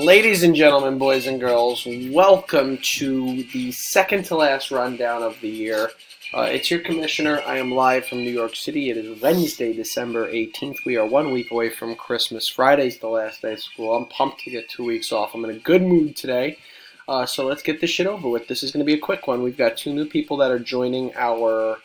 Ladies and gentlemen, boys and girls, welcome to the second to last rundown of the year. It's your commissioner. I am live from New York City. It is Wednesday, December 18th. We are 1 week away from Christmas. Friday's the last day of school. I'm pumped to get 2 weeks off. I'm in a good mood today. So let's get this shit over with. This is going to be a quick one. We've got two new people that are joining where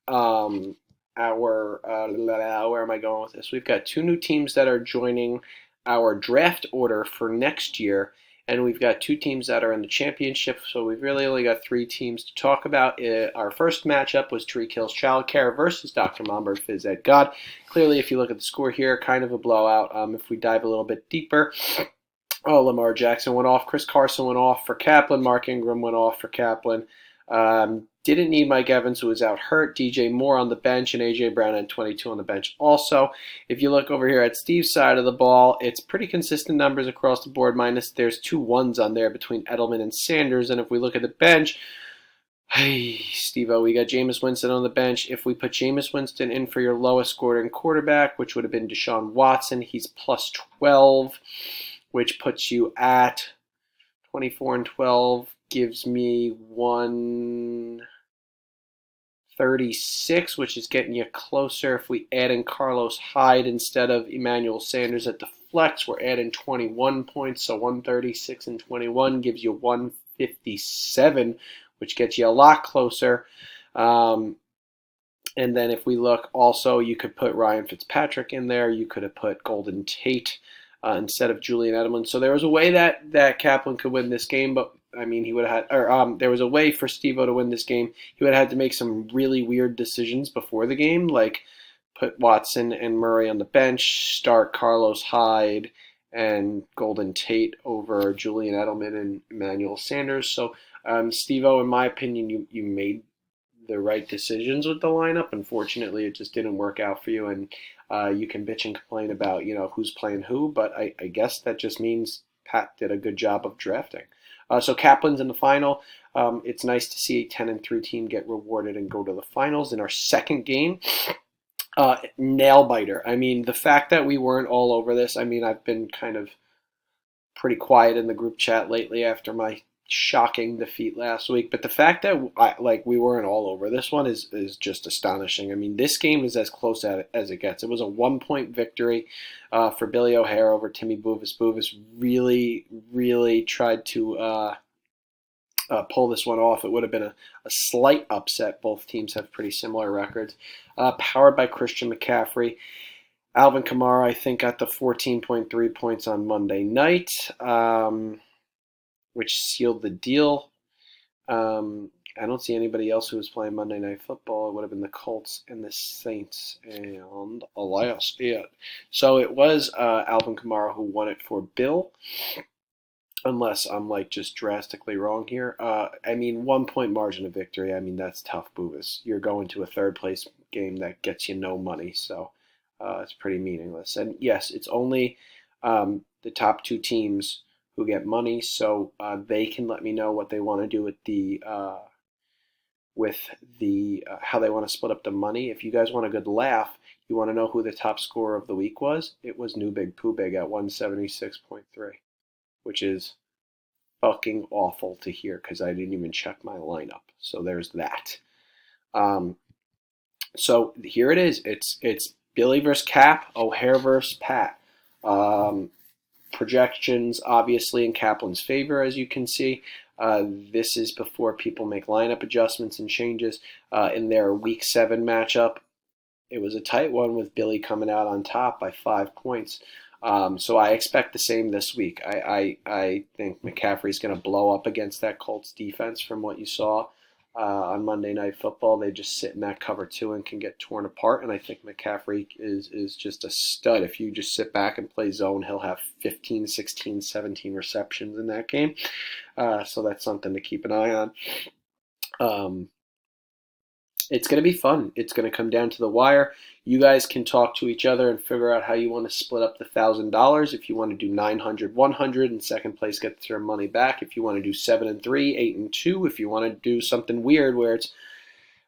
am I going with this? We've got two new teams that are joining our draft order for next year, and we've got two teams that are in the championship, so we've really only got three teams to talk about. Our first matchup was Tree Kills Childcare versus Dr. Momberg Phys Ed God. Clearly, if you look at the score here, kind of a blowout. If we dive a little bit deeper, Lamar Jackson went off, Chris Carson went off for Kaplan, Mark Ingram went off for Kaplan. Didn't need Mike Evans, who was out hurt. DJ Moore on the bench, and A.J. Brown had 22 on the bench also. If you look over here at Steve's side of the ball, it's pretty consistent numbers across the board, minus there's 2 ones on there between Edelman and Sanders. And if we look at the bench, hey, Steve-O, we got Jameis Winston on the bench. If we put Jameis Winston in for your lowest scoring quarterback, which would have been Deshaun Watson, he's plus 12, which puts you at 24 and 12. Gives me 136, which is getting you closer. If we add in Carlos Hyde instead of Emmanuel Sanders at the flex, we're adding 21 points. So 136 and 21 gives you 157, which gets you a lot closer. And then if we look also, you could put Ryan Fitzpatrick in there. You could have put Golden Tate instead of Julian Edelman. So there was a way that Kaplan could win this game, but I mean, he would have had, or there was a way for Steve-O to win this game. He would have had to make some really weird decisions before the game, like put Watson and Murray on the bench, start Carlos Hyde and Golden Tate over Julian Edelman and Emmanuel Sanders. So, Steve-O, in my opinion, you made the right decisions with the lineup. Unfortunately, it just didn't work out for you, and you can bitch and complain about, who's playing who, but I guess that just means Pat did a good job of drafting. So Kaplan's in the final. It's nice to see a 10-3 team get rewarded and go to the finals in our second game. Nail biter. I mean, the fact that we weren't all over this. I mean, I've been kind of pretty quiet in the group chat lately after my shocking defeat last week. But the fact that we weren't all over this one is just astonishing. I mean, this game is as close as it gets. It was a 1-point victory for Billy O'Hare over Timmy Bovis. Bovis really tried to pull this one off. It would have been a slight upset. Both teams have pretty similar records. Powered by Christian McCaffrey. Alvin Kamara, I think, got the 14.3 points on Monday night, which sealed the deal. I don't see anybody else who was playing Monday Night Football. It would have been the Colts and the Saints, and alas, it. So it was Alvin Kamara who won it for Bill, unless I'm just drastically wrong here. 1-point margin of victory. I mean, that's tough, Boobas. You're going to a third place game that gets you no money, so it's pretty meaningless. And yes, it's only the top 2 teams who get money, so they can let me know what they want to do with the how they want to split up the money. If you guys want a good laugh, you want to know who the top scorer of the week was? It was New Big Pooh Big at 176.3, which is fucking awful to hear because I didn't even check my lineup. So there's that. So here it is. It's Billy versus Cap, O'Hare versus Pat. Projections obviously in Kaplan's favor, as you can see. This is before people make lineup adjustments and changes. In their Week 7 matchup, it was a tight one with Billy coming out on top by 5 points. So I expect the same this week. I think McCaffrey's going to blow up against that Colts defense from what you saw on Monday Night Football. They just sit in that cover 2 and can get torn apart. And I think McCaffrey is just a stud. If you just sit back and play zone, he'll have 15, 16, 17 receptions in that game. So that's something to keep an eye on. It's going to be fun. It's going to come down to the wire. You guys can talk to each other and figure out how you want to split up the $1,000. If you want to do 900, 100, and second place gets their money back. If you want to do 7 and 3, 8 and 2. If you want to do something weird where it's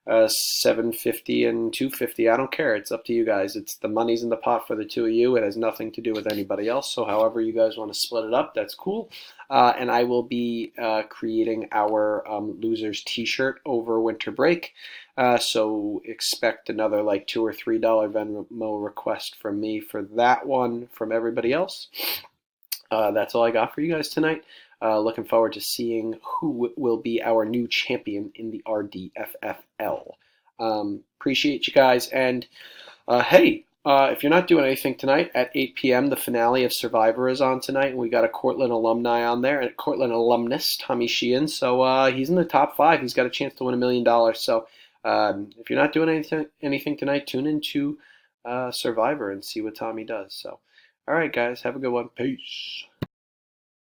750 and 250. I don't care. It's up to you guys. It's the money's in the pot for the two of you. It has nothing to do with anybody else. So however you guys want to split it up, that's cool. And I will be creating our losers T-shirt over winter break. So expect another like $2 or $3 Venmo request from me for that one. From everybody else, that's all I got for you guys tonight. Looking forward to seeing who will be our new champion in the RD FFL. Appreciate you guys. And hey, if you're not doing anything tonight, at 8 p.m., the finale of Survivor is on tonight. And we got a Cortland alumni on there, and a Cortland alumnus, Tommy Sheehan. So he's in the top 5. He's got a chance to win $1 million. So if you're not doing anything tonight, tune into Survivor and see what Tommy does. So, all right, guys, have a good one. Peace.